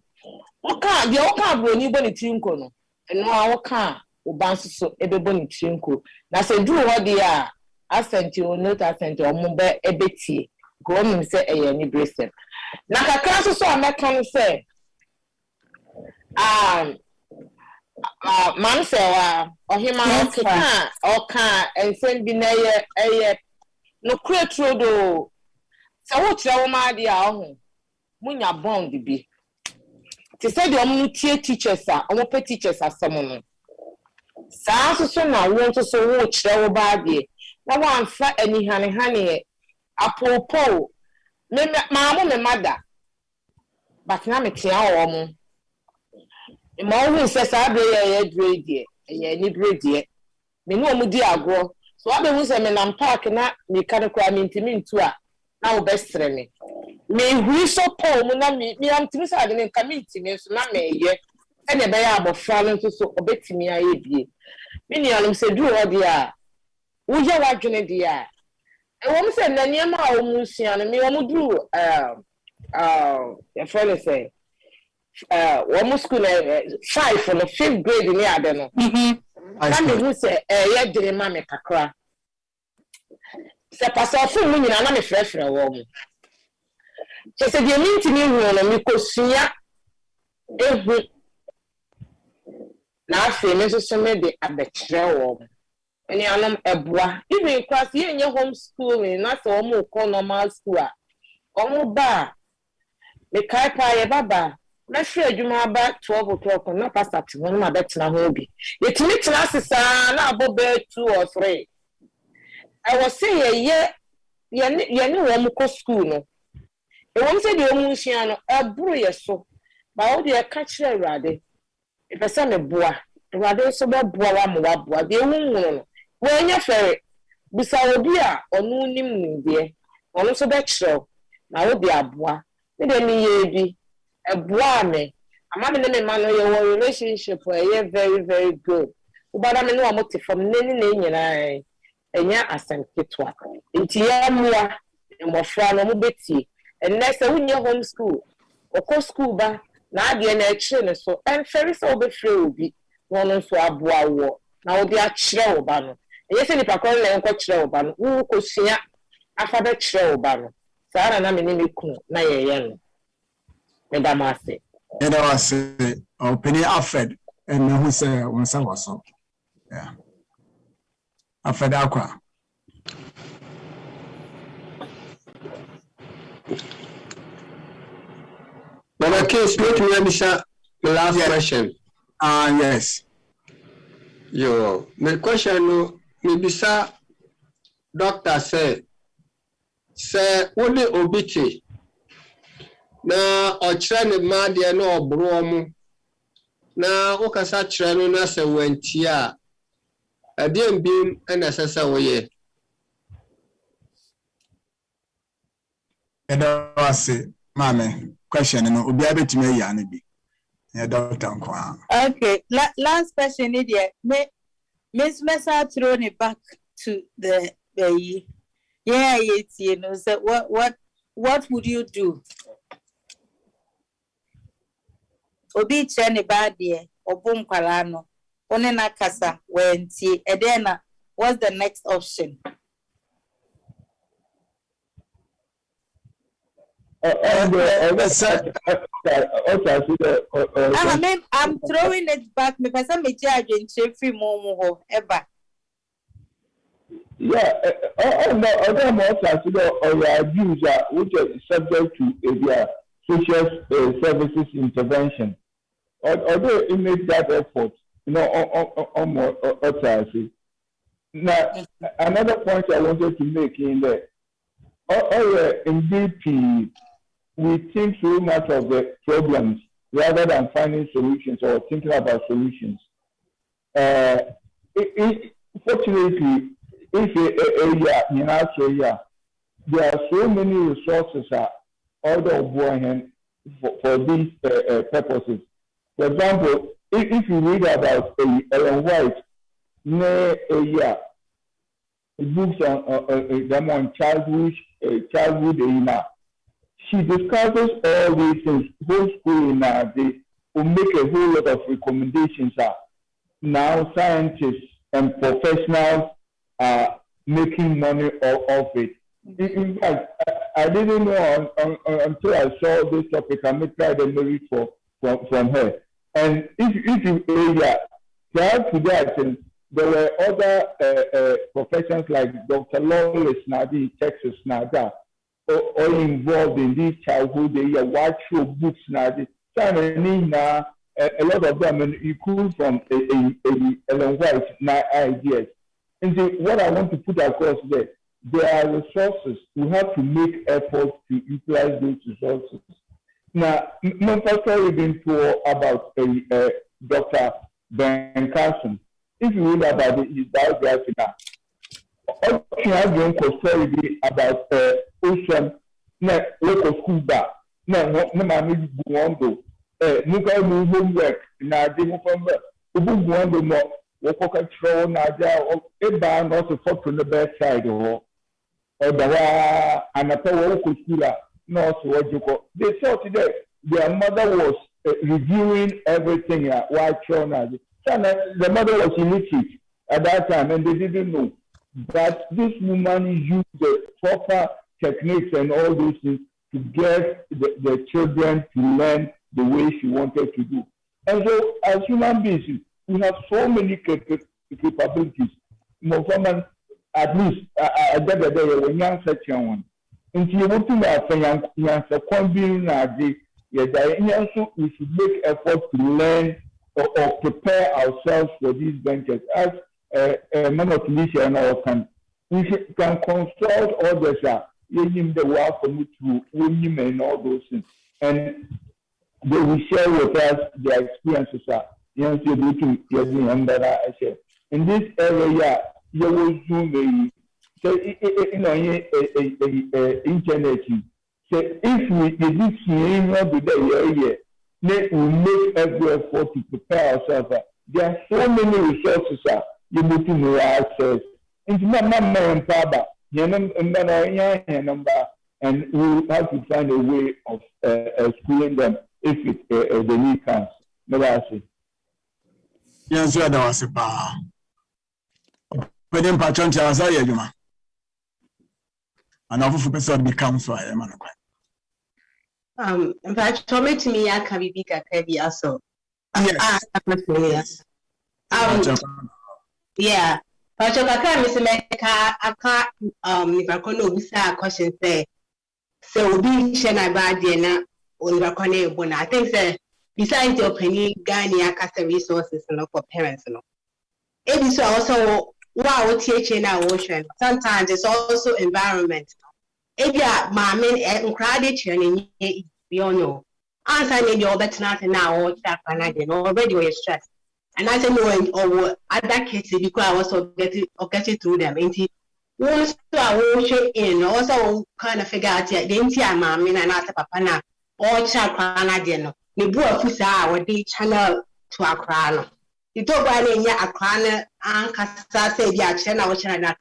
oka de oka broni boni tinko no eno a oka obanso so ebebo ni tinko na se duru ho de a asset o not asset o mo be ebeti go me say eye ni blessing na kakra so amekan say man say ohima oka ensem bi na eye no kretro do sa wo kire wo ma de a ho munya bond bi They say the teachers are teachers are someone. So now want to so watch the bad ye. Now one fat any honey. Apropos, mamma, my mother. But now it's your woman. My own says I be a grade ye, a grade ye. Me no mu di agro. So I be who say me nam park na me can cry me intimi ntu a. Na wo best me. Me hu so po mu na me am timi sa de nka me intimi so na me ye. E na be ya abofra no so obetimi aye bie. Me ni anum se du ho dia. Wo ye wadwene dia. E wo me se na niam a wo mu sua no me wo mu du your friend say one school 5 for the 5th grade in the no. I mean, say, yeah, didn't mammy kakra. Se pass for me, and I'm a fresh woman. She said, you mean to me, when we could see ya. Now, famous so maybe at the trail woman. And you know, a boy, even across here in your homeschooling, not almost call normal school. Almost bar. The kai baba. Let's say you about 12 o'clock or not past that one, my bet na hobby. It makes classes now about 2 or 3. I was saying, yeah, you know, school. No, it won't say the omusiano, a brew so, but all the catcher rather. If I send a boy, rather so bad boy, the woman, when you're ferry, beside dear or no name, dear, also that show. Now, would be a boy, then me, a boy, I'm having a man your relationship where very, very good. But I'm no motive from Nenny and ya assent kitwa. Into Yamua and Mofrano Betty, and next win your home school or co school bar, Nadia and a so and ferry so be free one so a bois. Now they are chill ban. Yes, any pacol and coach ban, who could see alphabet chill ban. Sarah and I'm in Niku, Nayan. Madame Assay. And I was Penny Alfred, and who say one so. Yeah. Alfred Aqua. But case, let me answer the last question. Yes. Yo, my question, maybe sir, doctor say, only obiti. Na ochre ne ma de na obro mu na okasa kire no na se wanti a adem bim na sesa wo ye wase mame question no obi abetime ya na bi ya doctor nko. Okay, last question here. Miss Mesa throw it back to the yeah, it's you know, so what would you do? Obi chene badie obum kwalano one na kasa wenti edena what's the next option? I'm throwing it back me person me charge in free momo ever. Yeah, other more consider or user which is subject to area social services intervention. Although it makes that effort, you know, now, another point I wanted to make in there, in BP, we think so much of the problems rather than finding solutions or thinking about solutions. Fortunately, if in our area, there are so many resources for these purposes. For example, if you read about Ellen White, books on childhood, she discusses all these things. Homeschooling, they will make a whole lot of recommendations. Now scientists and professionals are making money off it. In fact, I didn't know until I saw this topic. I made pride and merit from her. And if you prior to that, there were other professions like Dr. Lawless Nadi, Texas Nada, all involved in these childhood watch show books Nadi. a lot of them you cool from Ellen White's ideas. And so what I want to put across there are resources. We have to make efforts to utilize those resources. Now, my pastor has been told about Dr. Ben Carson. If you read about his biography now, I have been concerned about ocean, local school bar. No, man, Buondo. Nuka homework, Nadim from Buondo, no, Woko control, Naja, or Eba, not a foot from the bedside, or the Anatola school, no, so what you call. They saw today their mother was reviewing everything while children. The mother was illiterate at that time, and they didn't know. But this woman used the proper techniques and all those things to get the children to learn the way she wanted to do. And so, as human beings, we have so many capabilities. At least, I get that they were young such a one. And you want to know, we should make efforts to learn or prepare ourselves for these ventures. As Mama Felicia and I we can consult others, the work for me to win and all those things. And they will share with us their experiences. In this area, you will zoom internet. So if we did see we make every effort to prepare ourselves. There are so many resources you need to know access. It's not and we have to find a way of schooling them if the need comes. Yes, that was a power. But then Patron tells you, and offer person becomes why I'm on. In fact, told to me, I can be big at heavy also. Yes. Yeah. But you can't miss America. I can't, if I can know, Mr. Question say, so be Shana Badiana or Rakone. I think, sir, besides the opening, Ghana, I cast resources for parents. It is also wow, teaching our ocean. Sometimes it's also environment. If you are my men crowded training, you know, answer maybe all better now or that already we're stressed. And I say no, or other cases because I also get it through them. And once I watch in, also kind of figure out the entire mammy and after papa now, all child crown. The boy Fusa or the channel to a crown. You talk about a crown and Cassa say, yeah, channel, channel,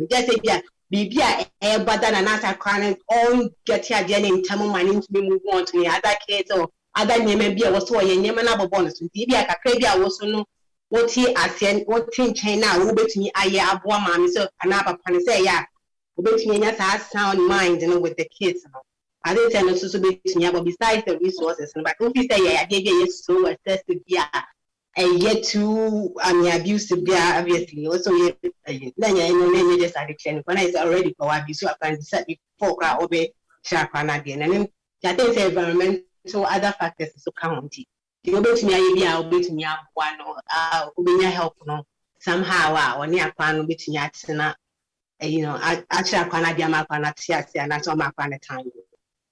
just say, yeah. Bibia but then another crown all get here in Tamu money to be moved on to the other kids or other name be also a Yemen bonus. Bibia Crabia was no what he ascend what thing China will bet me I have one mammy so another pan say ya bet me as sound mind with the kids. I didn't tell us to be but besides the resources but don't you say I gave you so assessed yeah. And yet to abusive, obviously. Also, then you just addiction. When I already for abuse, so I can decide before I obey Shakana again. And then that is environmental other factors to count. You obey me, I obey me one or obey help somehow or near plan with me at you know, actually, Canada, Mapanatia, and that's all my planet time.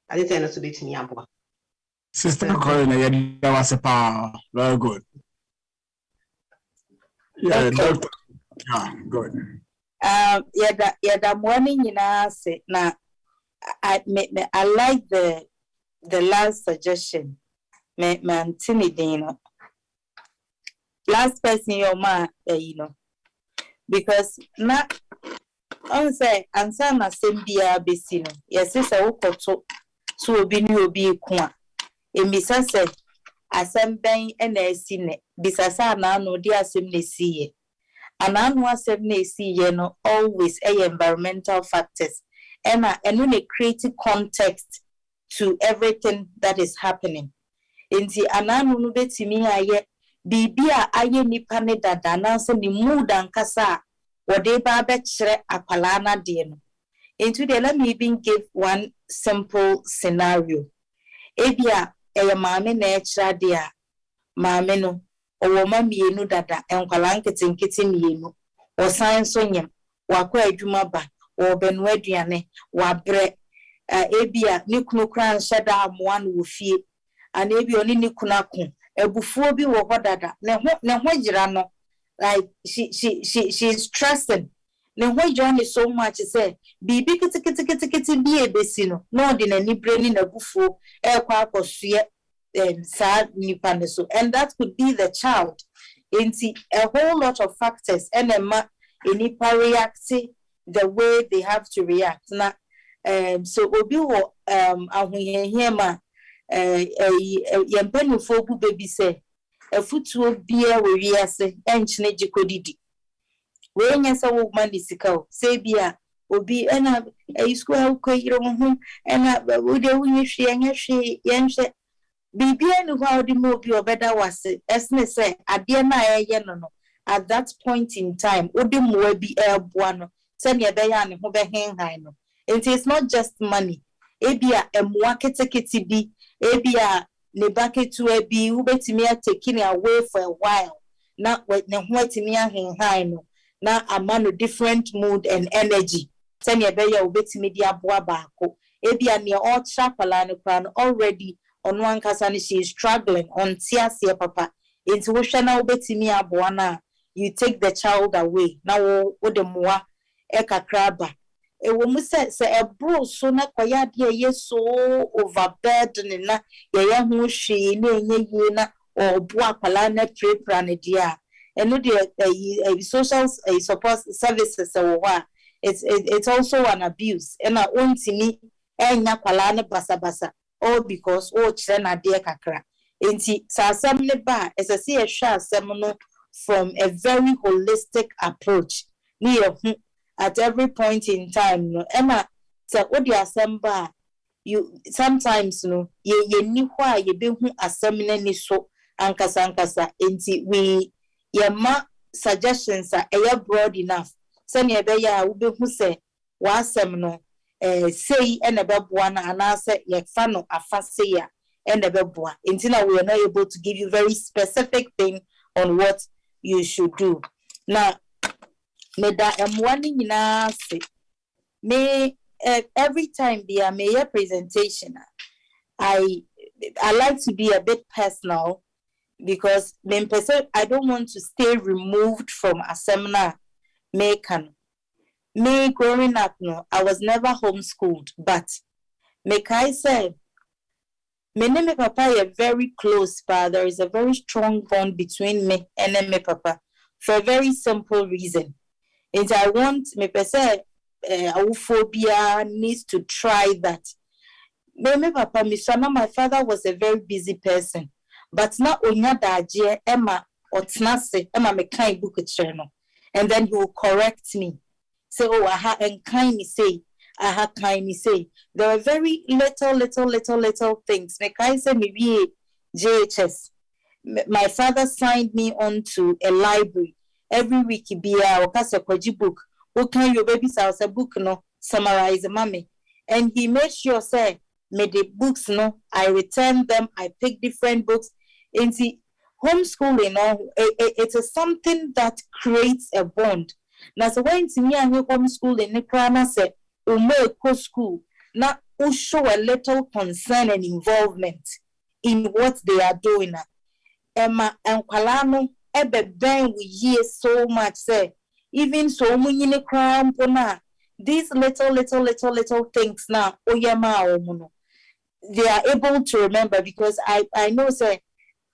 I didn't tell us to be to me. Sister Corina, that was a power. Very good. Yeah, doctor. Yeah, good. The morning say now. I like the last suggestion. Man, Tinidino. Last person your man, because not. I say answer na sembia besino. Yes, it's a wokoto to obi kwa. Emisa say asembeng enesine bisasa na no di asem ne siye. Ananu asem ne siye no always environmental factors. Enu ne create context to everything that is happening. Inti ananu no betimi aye bibia aye nipa ne dada na se ni mood ankasa whatever betchere apalana dieno. Into the let me even give one simple scenario. Ebia maame na extra dia maame no owo ma mienu dada enkwala nkete mienu o san so nyem wakwa adwuma ba wo benu aduane wa bre ebia ni kunu kran sheda amoa no wo fie ana ebia oni ni kunu akon ebufuo bi wo hodada ne ho gira no like she is stressing ne ho gira so much say bibi kiti bi ebesi no no de nani breni na bufuo ekwa akosue sad nipa ne so, and that could be the child. Into a whole lot of factors and nipa react the way they have to react. Na so obi wo ahoyehie ma yempanifo bu baby say afutuo bia we wiase enchine gikodidi we nya sa wo man disika say bia obi ena school kwiro ho ena wo de wunye hwe yenhwe bibia ni hwa odi mo bi obeda wase esne say ade na ayeye no at that point in time odi mo bi eboa no se ne be ya ne ho be henhan no. It is not just money. Ebia emwa keteketi bi ebia ne baketu abi ubetimi taking away for a while na ne ho atimi ahenhan no na amano different mood and energy se ne be ya ubetimi di aboa baako ebia ne all chakwala no plan already on one kasani she is struggling on tiasie papa into wohwana ubetimi aboa na you take the child away na wo de moa ekakraba ewo mu se ebro so na kwaya de ye so overburden na ye ho hwe na enye ye na obo akwala na prepare ne dia eno de social support services it's also an abuse and na ontimi enya kwala ne basa all because kire na de kakra enti sasem ne ba esese ye hwa asem no from a very holistic approach ni ye at every point in time no ema say odi asamba you sometimes no ye ni ho a ye behu asem na ni so ankasa enti we ye ma suggestions are broad enough say ne be ya wo behu say wa asem no say ene beboa na anase ye fa no afase ya ene beboa enti na we are not able to give you very specific thing on what you should do. Now me da emwani nyina se me every time be a mayor presentation I like to be a bit personal because I don't want to stay removed from a seminar me growing up no I was never homeschooled but me kai say me and me papa are very close but there is a very strong bond between me and me papa for a very simple reason. And I want me person phobia needs to try that. Me papa me so my father was a very busy person, but now onya daje Emma otnase Emma me kind book channel, and then he will correct me. Say aha and kind me say aha kind me say there were very little things. Me kind say me be JHS. My father signed me on to a library. Every week be a kwaji book. Who can your baby's house a book no summarize mommy. And he made sure say me the books no I return them, I pick different books. And see homeschooling it is something that creates a bond. Now so when to me and homeschooling ne krana say go school now show a little concern and involvement in what they are doing. Emma and Kwalano ebe ben we hear so much say even so munyine crown pona these little things now oyema omuno they are able to remember because I know say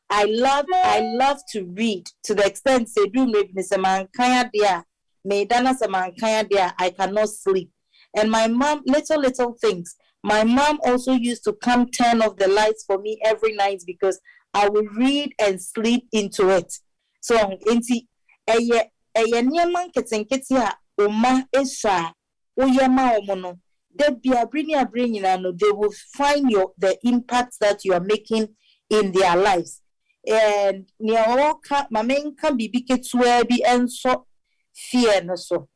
I love to read to the extent say do make me man kaya dia me dana man kaya dia I cannot sleep. And my mom little things my mom also used to come turn off the lights for me every night because I will read and sleep into it. So enti eye nyeman ketenketi a oma esha oyema omono de bia bring no they will find the impact that you are making in their lives. And nyaoka mamenka bibi ketua bi enso fear no so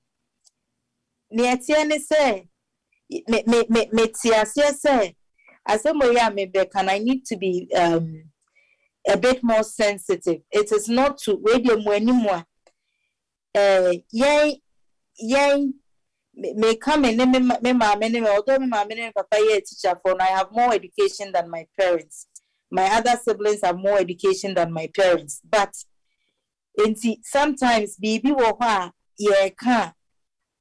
ne atiene say me tiasie say as a maybe can I need to be a bit more sensitive. It is not to radio anymore. May come and although my papa is a teacher for, I have more education than my parents. My other siblings have more education than my parents. But sometimes baby can.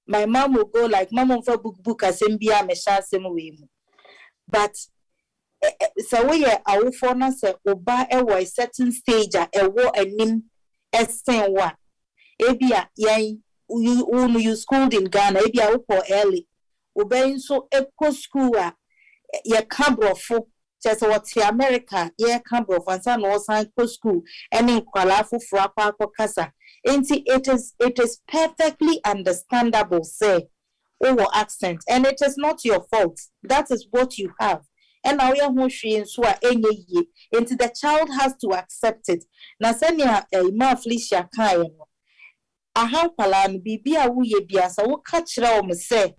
My mom will go like mom for book as MBA me. But so we are our phone say oba a certain stage a war and nim one. Ebia you schooled in Ghana, ebia upo early. Obeying so eco school ye cabrofo just what America ye cabrof and son was eco school and in Kwalafu Frapa Casa. It is perfectly understandable, say, over accent, and it is not your fault. That is what you have. And now you're Homeschooling so any ye into the child has to accept it. Now send ya ma Felicia Kaino. Palan bibia wuye biasa wo kachira o me say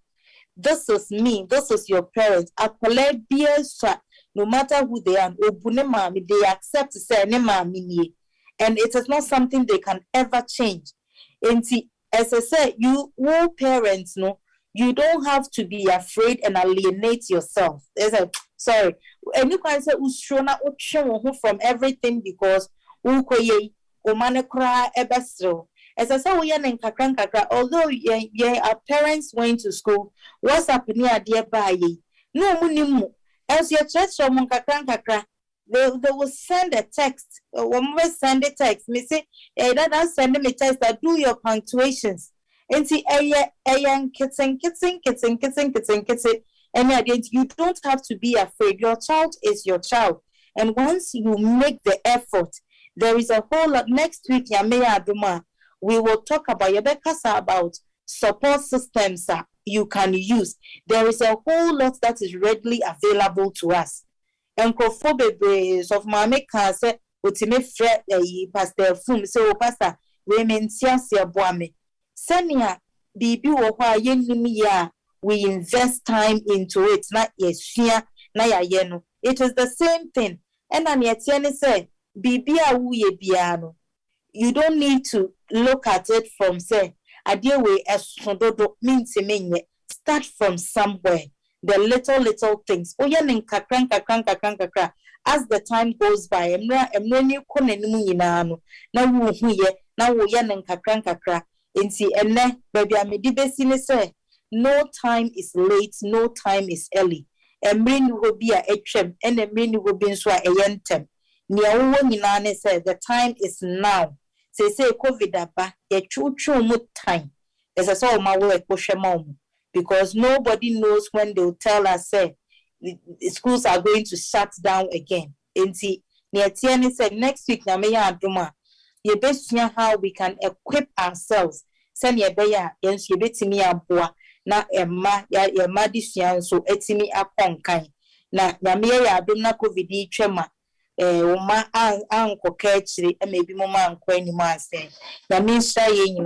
this is me, this is your parents. Akole biasa no matter who they are, obune mami they accept say ne mami ni. And it is not something they can ever change. And as I said, you all parents know you don't have to be afraid and alienate yourself. Sorry, and you can say ushona from everything because ukoye umane kra ebestro. As I said, we are in kakra. Although our parents went to school, what's happening at dear by no munimu. As your church from kakra. They will send a text. When we send a text, me say, that send me text that do your punctuations. And see, kitten. And you don't have to be afraid. Your child is your child. And once you make the effort, there is a whole lot. Next week, we will talk about support systems that you can use. There is a whole lot that is readily available to us. And Kofobe of Mammy can say, Utime fret pastor fum, so pastor, women siasia boame. Senia, bibi wo ya, we invest time into it, not yeshia, na ya yeno. It is the same thing. And an yetiene say, bibia uye biano. You don't need to look at it from say, a dear way as sondodo means start from somewhere. The little things. Oh, yeah, kakran. As the time goes by, emre konenimu yinano. Na wu huye, na wo ya kakra. Inti enne, baby, amedibesi say, no time is late, no time is early. Emre ni will be a etchem, and emre ni will be a yentem. Nia uwo yinane say, the time is now. Say COVID aba, ye chuchu mu time. As I saw my way mom. Because nobody knows when they'll tell us, say, the schools are going to shut down again. And see, Tiani said next week, Nameya Aduma, you best hear how we can equip ourselves. Send your beya, yes, you bet me a boa, na emma, ya madisian, so etimi a conkai. Na Nameya Aduna COVID trema, uma uncle catch, and maybe Mama and Quenny man say, Yamin Shay in